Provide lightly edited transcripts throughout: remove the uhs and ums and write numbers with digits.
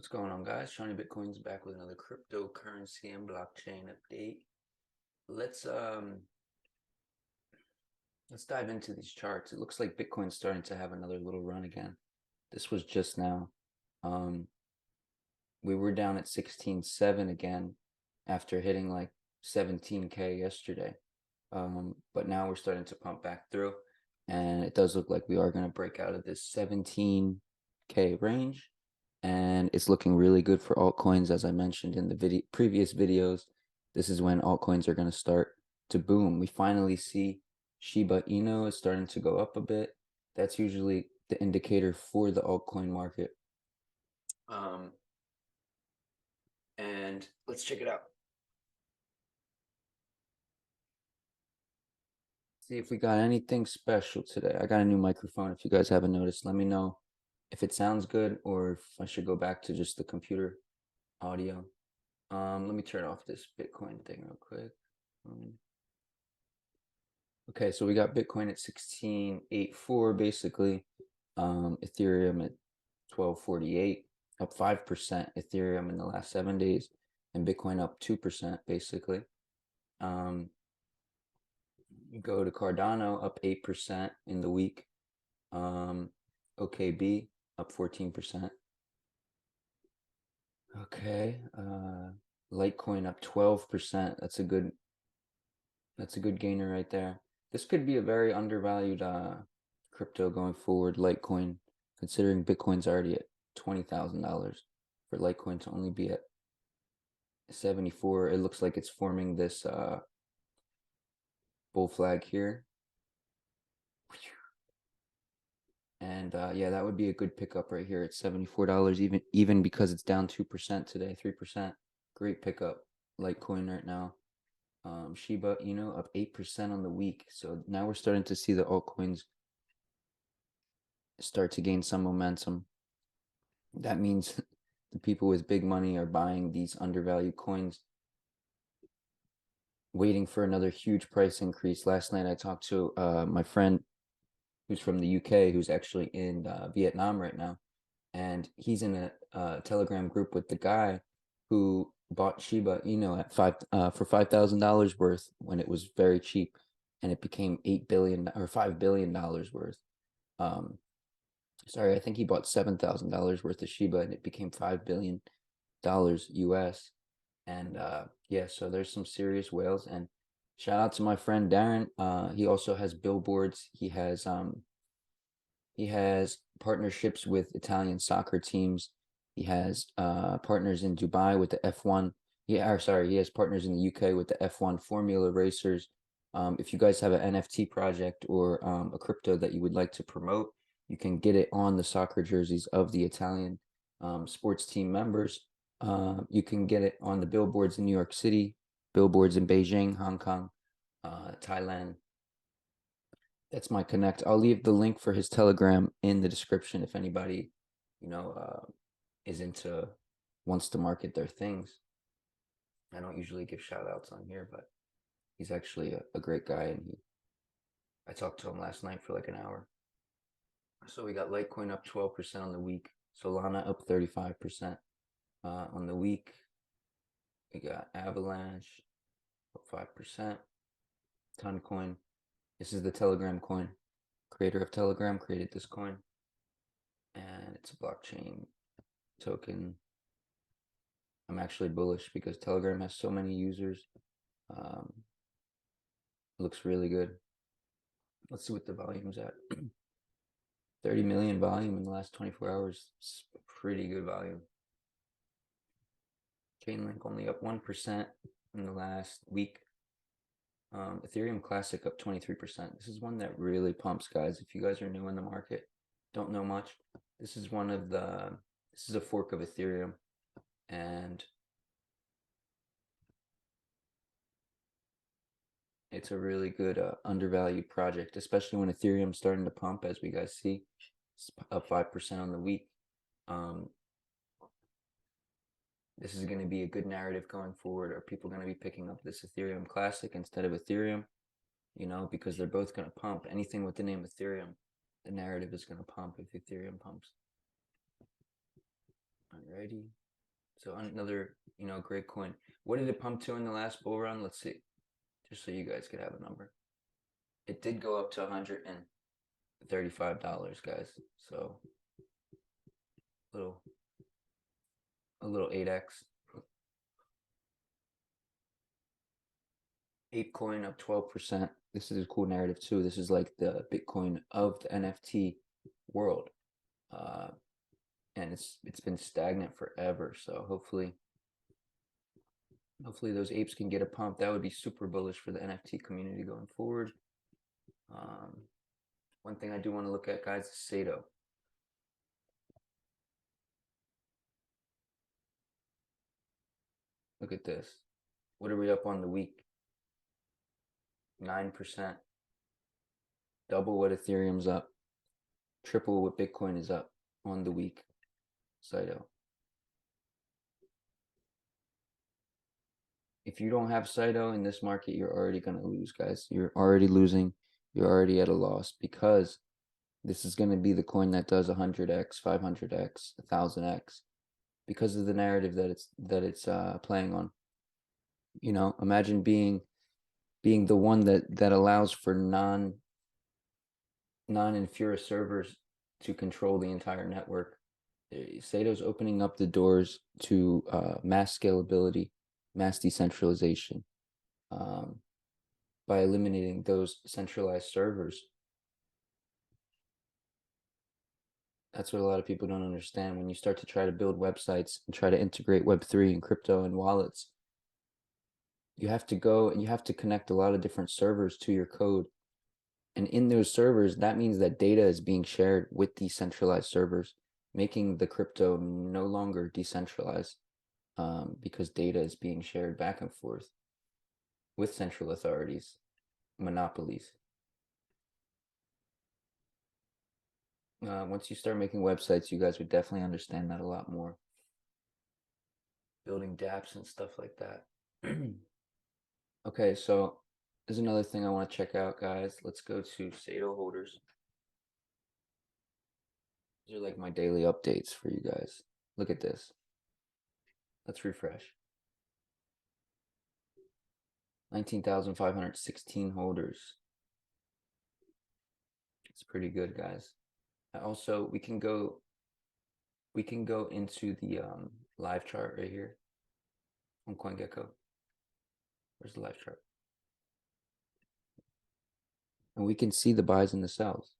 What's going on, guys? Shawnee Bitcoin's back with another cryptocurrency and blockchain update. Let's um let's dive into these charts. It looks like Bitcoin's starting to have another little run again. This was just now. Um we were down at 16.7 again after hitting like 17K yesterday. But now we're starting to pump back through, and it does look like we are going to break out of this 17K range, and it's looking really good for altcoins. As I mentioned in the previous videos, this is when altcoins are going to start to boom. We finally see Shiba Inu is starting to go up a bit. That's usually the indicator for the altcoin market. And let's check it out. See if we got anything special today. I got a new microphone. If you guys haven't noticed, let me know if it sounds good or if I should go back to just the computer audio. Let me turn off this Bitcoin thing real quick. Okay, so we got Bitcoin at 16.84 basically. Ethereum at 12.48, up 5%. Ethereum in the last 7 days, and Bitcoin up 2% basically. You go to Cardano, up 8% in the week. OKB up 14%. Okay, Litecoin up 12%. That's a good gainer right there. This could be a very undervalued crypto going forward, Litecoin, considering Bitcoin's already at $20,000. For Litecoin to only be at 74, it looks like it's forming this bull flag here. And yeah, that would be a good pickup right here at $74, even because it's down 2% today, 3%. Great pickup. Litecoin right now. Shiba Inu up 8% on the week. So now we're starting to see the altcoins start to gain some momentum. That means the people with big money are buying these undervalued coins, waiting for another huge price increase. Last night I talked to my friend who's from the UK, who's actually in Vietnam right now, and he's in a Telegram group with the guy who bought Shiba Inu at for $5,000 worth when it was very cheap, and it became $8 billion or $5 billion worth. Sorry, I think he bought $7,000 worth of Shiba, and it became $5 billion US. And yeah, so there's some serious whales. And shout out to my friend Darren. He also has billboards. He has partnerships with Italian soccer teams. He has partners in Dubai with the F1. He has partners in the UK with the F1 Formula racers. If you guys have an NFT project or a crypto that you would like to promote, you can get it on the soccer jerseys of the Italian sports team members. You can get it on the billboards in New York City, billboards in Beijing, Hong Kong, Thailand. That's my connect. I'll leave the link for his Telegram in the description if anybody, is wants to market their things. I don't usually give shout outs on here, but he's actually a great guy, and I talked to him last night for like an hour. So we got Litecoin up 12% on the week, Solana up 35% on the week. We got Avalanche up 5%, Toncoin. This is the Telegram coin. Creator of Telegram created this coin, and it's a blockchain token. I'm actually bullish because Telegram has so many users. Looks really good. Let's see what the volume's at. 30 million volume in the last 24 hours. It's pretty good volume. Chainlink only up 1% in the last week. Ethereum Classic up 23%. This is one that really pumps, guys. If you guys are new in the market, don't know much, this is a fork of Ethereum, and it's a really good undervalued project, especially when Ethereum's starting to pump, as we guys see. It's up 5% on the week. This is going to be a good narrative going forward. Are people going to be picking up this Ethereum Classic instead of Ethereum? Because they're both going to pump. Anything with the name Ethereum, the narrative is going to pump if Ethereum pumps. Alrighty. So another, great coin. What did it pump to in the last bull run? Let's see. Just so you guys could have a number. It did go up to $135, guys. So little a little 8x. Ape coin up 12%. This is a cool narrative too. This is like the Bitcoin of the NFT world. And it's been stagnant forever. So hopefully those apes can get a pump. That would be super bullish for the NFT community going forward. One thing I do want to look at, guys, is Saito. Look at this. What are we up on the week? 9%. Double what Ethereum's up. Triple what Bitcoin is up on the week. Saito. If you don't have Saito in this market, you're already going to lose, guys. You're already losing. You're already at a loss because this is going to be the coin that does 100x, 500x, 1000x because of the narrative that it's playing on. Imagine being the one that allows for non-infura servers to control the entire network. Sato's opening up the doors to mass scalability, mass decentralization, by eliminating those centralized servers. That's what a lot of people don't understand. When you start to try to build websites and try to integrate Web3 and crypto and wallets, you have to go and you have to connect a lot of different servers to your code. And in those servers, that means that data is being shared with decentralized servers, making the crypto no longer decentralized, because data is being shared back and forth with central authorities, monopolies. Once you start making websites, you guys would definitely understand that a lot more. Building dApps and stuff like that. Okay, so there's another thing I want to check out, guys. Let's go to Saito holders. These are like my daily updates for you guys. Look at this. Let's refresh. 19,516 holders. It's pretty good, guys. Also, we can go into the live chart right here on CoinGecko. Where's the live chart? And we can see the buys and the sells.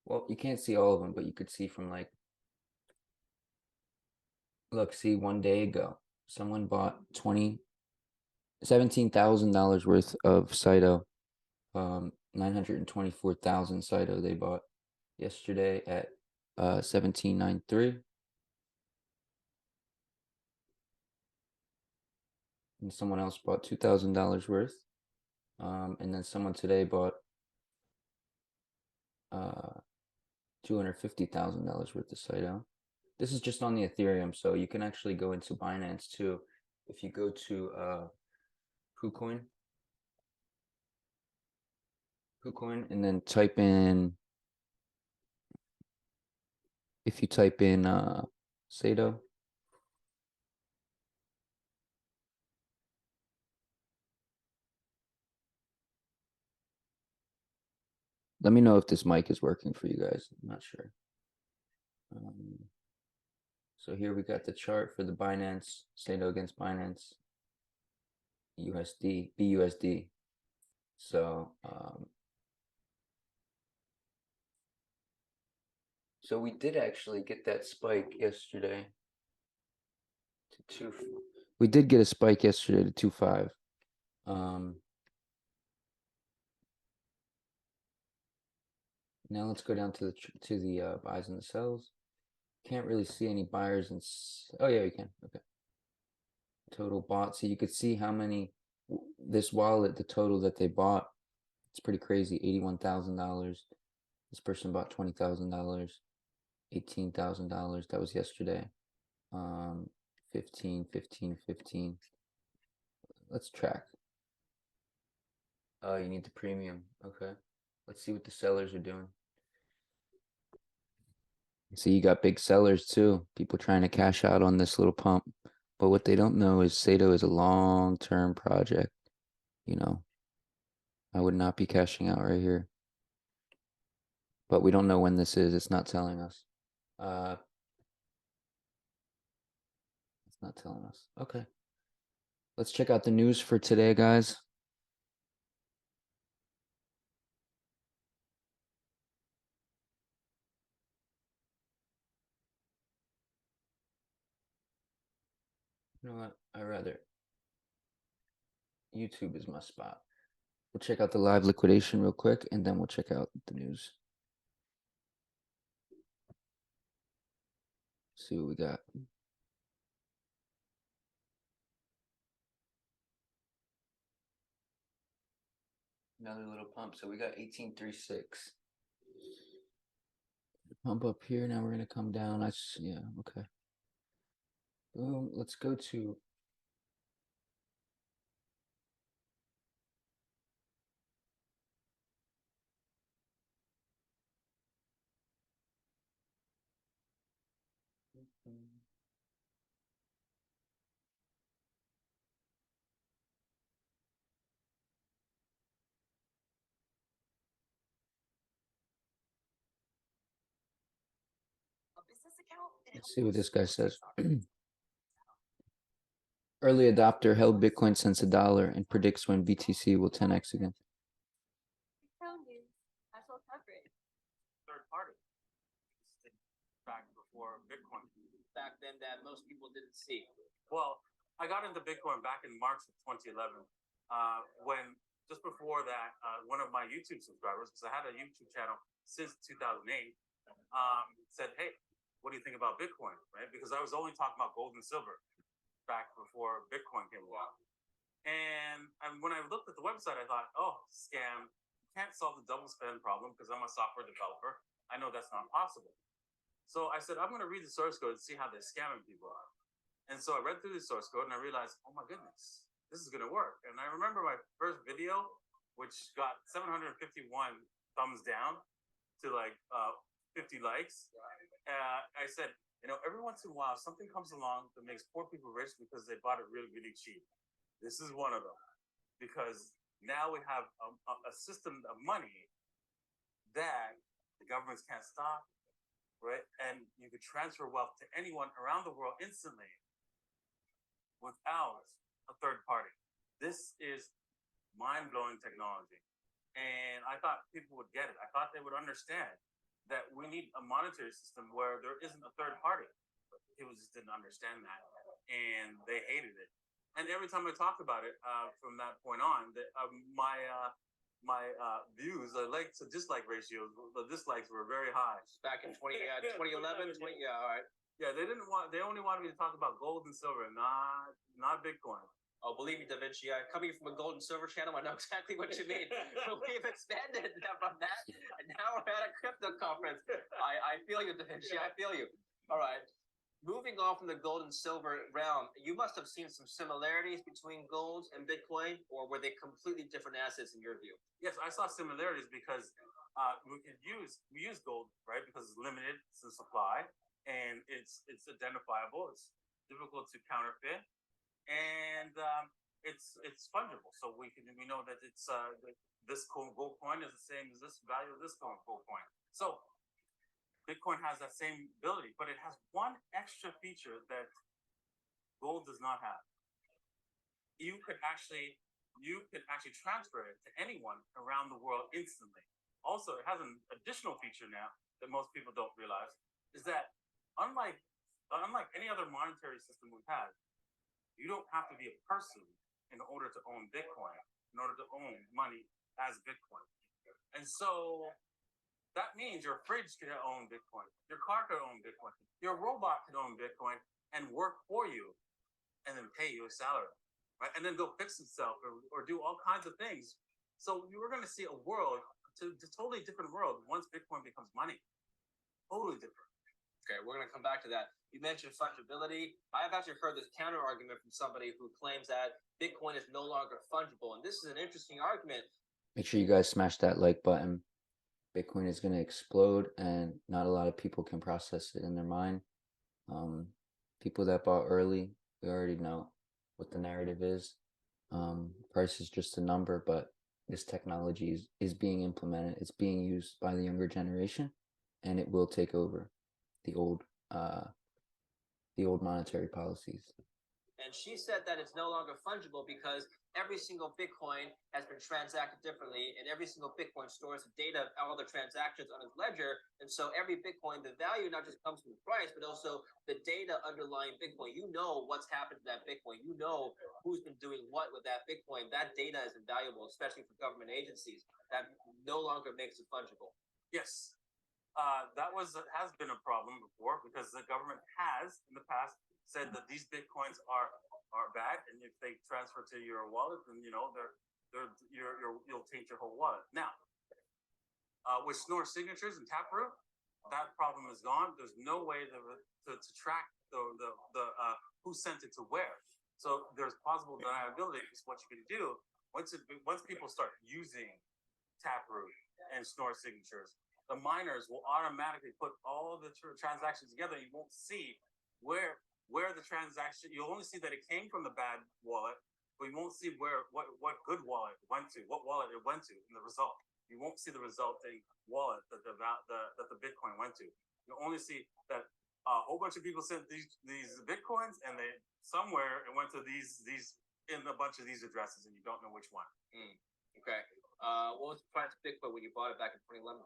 Well, you can't see all of them, but you could see from like, look, see 1 day ago, someone bought $17,000 worth of Saito. 924,000 Saito they bought yesterday at 1793. And someone else bought $2,000 worth. And then someone today bought $250,000 worth of Saito. This is just on the Ethereum, so you can actually go into Binance too. If you go to KuCoin, and then type in, if you type in Saito, let me know if this mic is working for you guys. I'm not sure. So here we got the chart for the Binance, Saito against Binance, USD, BUSD. So so we did actually get that spike yesterday to 2. We did get a spike yesterday to 2.5. Now let's go down to the buys and the sells. Can't really see any buyers and oh yeah, you can. Okay. Total bought. So you could see how many this wallet, the total that they bought. It's pretty crazy. $81,000. This person bought $20,000. $18,000. That was yesterday. 15, 15, 15. Let's track. Oh, you need the premium. Okay. Let's see what the sellers are doing. See, you got big sellers too. People trying to cash out on this little pump. But what they don't know is Saito is a long-term project. You know, I would not be cashing out right here. But we don't know when this is. It's not telling us. Uh, it's not telling us. Okay. Let's check out the news for today, guys. You know what? I rather YouTube is my spot. We'll check out the live liquidation real quick, and then we'll check out the news. See what we got. Another little pump. So we got 1836. Pump up here. Now we're gonna come down. Yeah, okay. Boom. Let's go to let's see what this guy says. Early adopter held Bitcoin since $1 and predicts when BTC will 10x again. Third party back before Bitcoin. Back then that most people didn't see. Well, I got into Bitcoin back in March of 2011 when just before that, one of my YouTube subscribers, because I had a YouTube channel since 2008, said, "Hey, what do you think about Bitcoin?" Right? Because I was only talking about gold and silver back before Bitcoin came along. And when I looked at the website, I thought, "Oh, scam! You can't solve the double spend problem because I'm a software developer. I know that's not possible." So I said, "I'm going to read the source code and see how they're scamming people out." And so I read through the source code and I realized, oh my goodness, this is going to work. And I remember my first video, which got 751 thumbs down to like 50 likes. I said, every once in a while, something comes along that makes poor people rich because they bought it really, really cheap. This is one of them. Because now we have a system of money that the governments can't stop, right? And you could transfer wealth to anyone around the world instantly without a third party. This is mind-blowing technology. And I thought people would get it. I thought they would understand that we need a monetary system where there isn't a third party. But people just didn't understand that. And they hated it. And every time I talked about it from that point on, my views, like to dislike ratios, the dislikes were very high. Back in 2011, yeah, all right. Yeah, they only wanted me to talk about gold and silver, not Bitcoin. Oh, believe me, Da Vinci, coming from a gold and silver channel, I know exactly what you mean. But we've expanded from that, and now we're at a crypto conference. I feel you, Da Vinci, I feel you. All right. Moving on from the gold and silver realm, you must have seen some similarities between gold and Bitcoin, or were they completely different assets in your view? Yes, I saw similarities because we use gold, right? Because it's limited, it's in supply, and it's identifiable. It's difficult to counterfeit, and it's fungible. So we know that it's this gold coin is the same as this value of this gold coin. So Bitcoin has that same ability, but it has one extra feature that gold does not have. You could actually transfer it to anyone around the world instantly. Also, it has an additional feature now that most people don't realize is that unlike any other monetary system we've had, you don't have to be a person in order to own Bitcoin, in order to own money as Bitcoin. And so that means your fridge could own Bitcoin, your car could own Bitcoin, your robot could own Bitcoin and work for you and then pay you a salary, right? And then go fix itself or do all kinds of things. So we're going to see a world, a totally different world once Bitcoin becomes money. Totally different. Okay, we're going to come back to that. You mentioned fungibility. I've actually heard this counter argument from somebody who claims that Bitcoin is no longer fungible. And this is an interesting argument. Make sure you guys smash that like button. Bitcoin is going to explode, and not a lot of people can process it in their mind. People that bought early, we already know what the narrative is. Price is just a number, but this technology is being implemented. It's being used by the younger generation, and it will take over the old uh, the old monetary policies. And she said that it's no longer fungible because every single Bitcoin has been transacted differently, and every single Bitcoin stores the data of all the transactions on its ledger. And so every Bitcoin, the value not just comes from the price, but also the data underlying Bitcoin. You know what's happened to that Bitcoin. You know who's been doing what with that Bitcoin. That data is invaluable, especially for government agencies. That no longer makes it fungible. Yes, that has been a problem before because the government has in the past said that these bitcoins are bad, and if they transfer to your wallet, then you'll taint your whole wallet. Now, with Schnorr signatures and Taproot, that problem is gone. There's no way to track who sent it to where. So there's possible deniability. Because what you can do once people start using Taproot and Schnorr signatures, the miners will automatically put all the transactions together. You won't see where the transaction. You'll only see that it came from the bad wallet, but you won't see what good wallet it went to, what wallet it went to in the result. You won't see the resulting wallet that the Bitcoin went to. You'll only see that a whole bunch of people sent these Bitcoins, and they somewhere it went to these in a bunch of these addresses, and you don't know which one. Okay. What was the price of Bitcoin when you bought it back in 2011?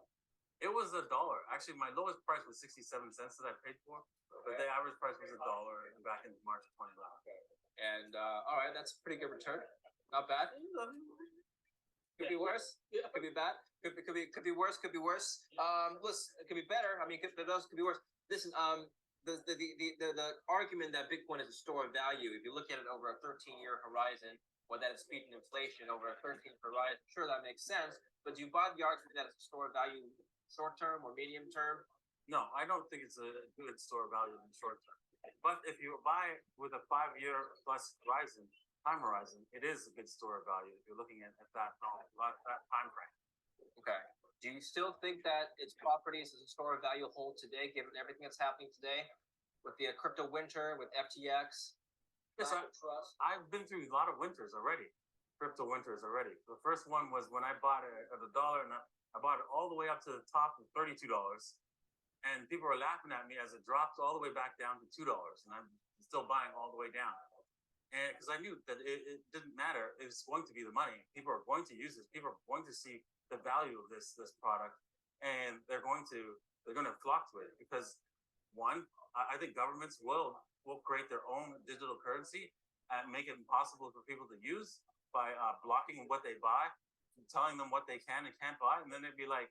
It was $1. Actually, my lowest price was 67 cents that I paid for, but the average price was $1 back in March of 2011. Okay. And all right, that's a pretty good return. Not bad. Could be worse. Could be bad. Could be worse. Could be worse. Listen, it could be better. I mean, those could be worse. Listen, the argument that Bitcoin is a store of value, if you look at it over a 13-year horizon, or that it's beating inflation over a 13-year horizon, sure, that makes sense. But do you buy the argument that it's a store of value short term or medium term? No, I don't think it's a good store of value in the short term. But if you buy with a 5-year plus time horizon, it is a good store of value if you're looking at that time frame. Okay. Do you still think that its properties as a store of value hold today, given everything that's happening today with the crypto winter, with FTX? Yes, I've been through a lot of winters already, crypto winters already. The first one was when I bought it at $1, and I bought it all the way up to the top of $32, and people were laughing at me as it dropped all the way back down to $2, and I'm still buying all the way down. And because I knew that it didn't matter, it was going to be the money. People are going to use this. People are going to see the value of this product, and they're going to flock to it because one, I think governments will create their own digital currency and make it impossible for people to use by blocking what they buy, telling them what they can and can't buy, and then they'd be like,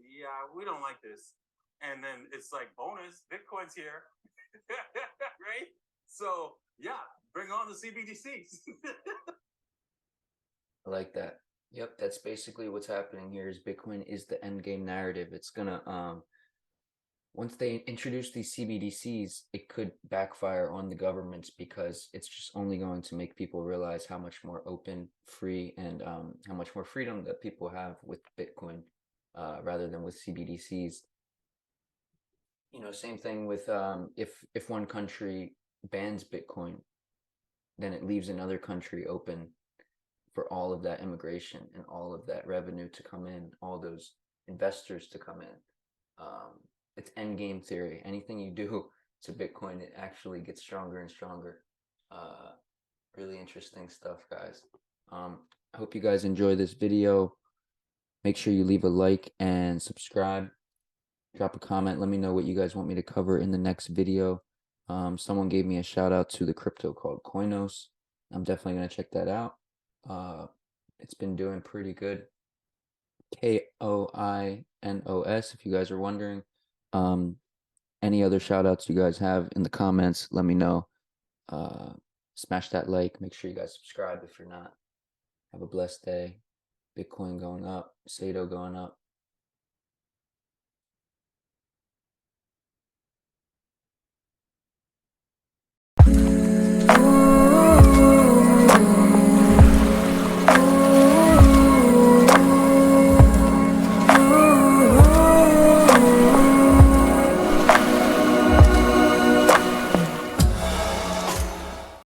yeah, we don't like this. And then it's like, bonus, Bitcoin's here. Right? So, yeah, bring on the CBDCs. I like that. Yep, that's basically what's happening here is Bitcoin is the end game narrative. It's gonna once they introduce these CBDCs, it could backfire on the governments because it's just only going to make people realize how much more open, free, and how much more freedom that people have with Bitcoin rather than with CBDCs. You know, same thing with if one country bans Bitcoin, then it leaves another country open for all of that immigration and all of that revenue to come in, all those investors to come in. It's end game theory. Anything you do to Bitcoin, it actually gets stronger and stronger. Really interesting stuff, guys. I hope you guys enjoy this video. Make sure you leave a like and subscribe. Drop a comment. Let me know what you guys want me to cover in the next video. Someone gave me a shout out to the crypto called Koinos. I'm definitely going to check that out. It's been doing pretty good. Koinos, if you guys are wondering. Any other shout outs you guys have in the comments, let me know. Smash that like. Make sure you guys subscribe if you're not. Have a blessed day. Bitcoin going up. Saito going up.